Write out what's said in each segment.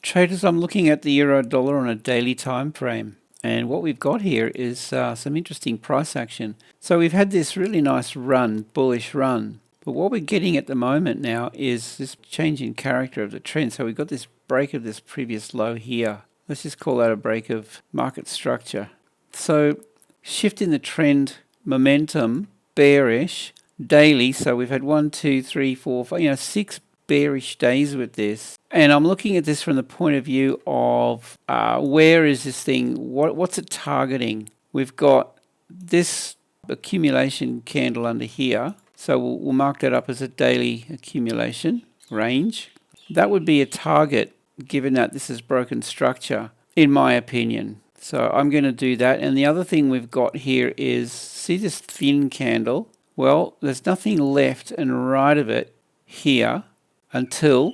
Traders, I'm looking at the euro dollar on a daily time frame, and what we've got here is some interesting price action. So we've had this really nice run, bullish run, but what we're getting at the moment now is this change in character of the trend. So we've got this break of this previous low here. Let's just call that a break of market structure. So shift in the trend momentum, bearish, daily. So we've had 1, 2, 3, 4, 5, 6 bearish days with this. And I'm looking at this from the point of view of where is this thing, what's it targeting? We've got this accumulation candle under here. So we'll mark that up as a daily accumulation range. That would be a target given that this is broken structure, in my opinion. So I'm going to do that. And the other thing we've got here is, see this thin candle? Well, there's nothing left and right of it here until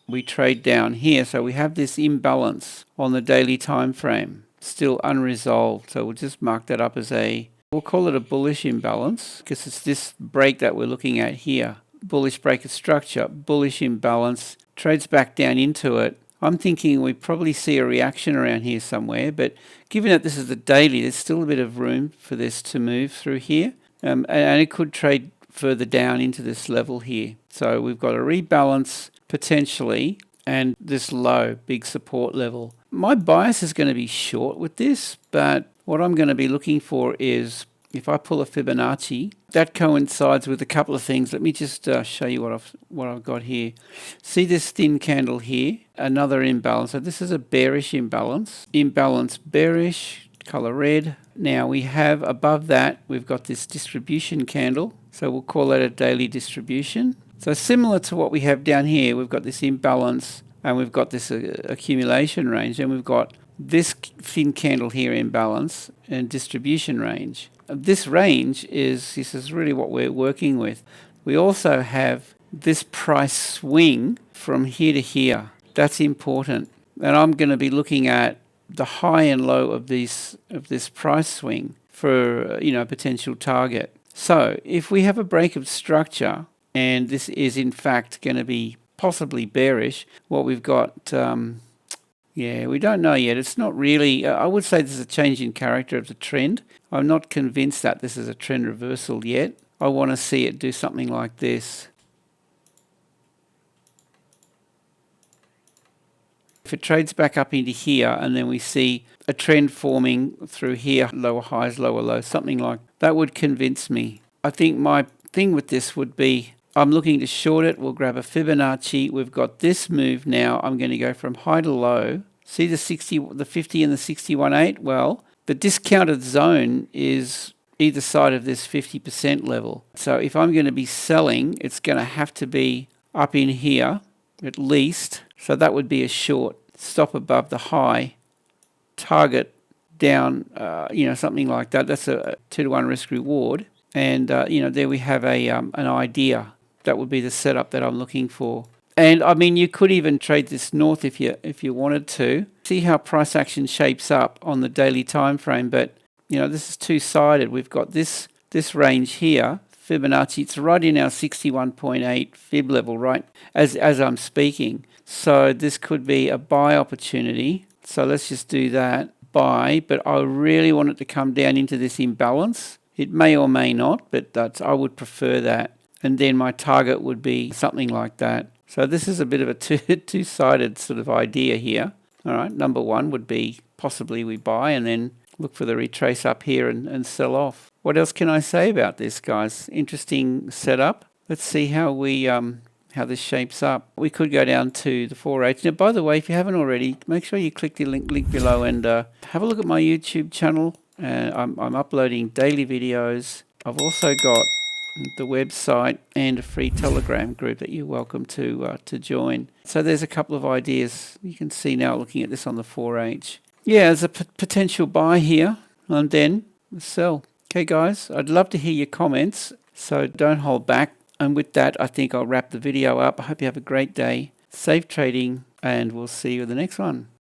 we trade down here. So we have this imbalance on the daily time frame, still unresolved. So we'll just mark that up as we'll call it a bullish imbalance, because it's this break that we're looking at here. Bullish break of structure, bullish imbalance, trades back down into it. I'm thinking we probably see a reaction around here somewhere, but given that this is the daily, there's still a bit of room for this to move through here. And it could trade further down into this level here. So we've got a rebalance potentially, and this low, big support level. My bias is going to be short with this, but what I'm going to be looking for is, if I pull a Fibonacci, that coincides with a couple of things. Let me just show you what I've got here. See this thin candle here, another imbalance. So this is a bearish imbalance. Imbalance bearish, color red. Now we have above that, we've got this distribution candle. So we'll call that a daily distribution. So similar to what we have down here, we've got this imbalance and we've got this accumulation range, and we've got this thin candle here, imbalance and distribution range. This range this is really what we're working with. We also have this price swing from here to here. That's important. And I'm going to be looking at the high and low of this price swing for potential target. So if we have a break of structure, and this is in fact going to be possibly bearish, what we've got, we don't know yet. It's not really, I would say there's a change in character of the trend. I'm not convinced that this is a trend reversal yet. I want to see it do something like this. If it trades back up into here and then we see a trend forming through here, lower highs, lower lows, something like that would convince me. I think my thing with this would be, I'm looking to short it. We'll grab a Fibonacci. We've got this move now. I'm going to go from high to low. See the 50 and the 61.8? Well, the discounted zone is either side of this 50% level. So if I'm going to be selling, it's going to have to be up in here at least. So that would be a short. Stop above the high, target down, something like that. That's a 2-to-1 risk reward. And, there we have an idea. That would be the setup that I'm looking for. And I mean, you could even trade this north if you wanted to. See how price action shapes up on the daily time frame. But this is two-sided. We've got this range here, Fibonacci. It's right in our 61.8 fib level, right as I'm speaking. So this could be a buy opportunity. So let's just do that, buy. But I really want it to come down into this imbalance. It may or may not, but I would prefer that. And then my target would be something like that. So this is a bit of a two-sided sort of idea here. All right, number one would be possibly we buy and then look for the retrace up here and sell off. What else can I say about this, guys? Interesting setup. Let's see how this shapes up. We could go down to the 4H. Now, by the way, if you haven't already, make sure you click the link below and have a look at my YouTube channel. I'm uploading daily videos. I've also got the website and a free Telegram group that you're welcome to join. So there's a couple of ideas. You can see now looking at this on the 4H. Yeah, there's a potential buy here and then sell. Okay, guys, I'd love to hear your comments, so don't hold back. And with that, I think I'll wrap the video up. I hope you have a great day. Safe trading, and we'll see you in the next one.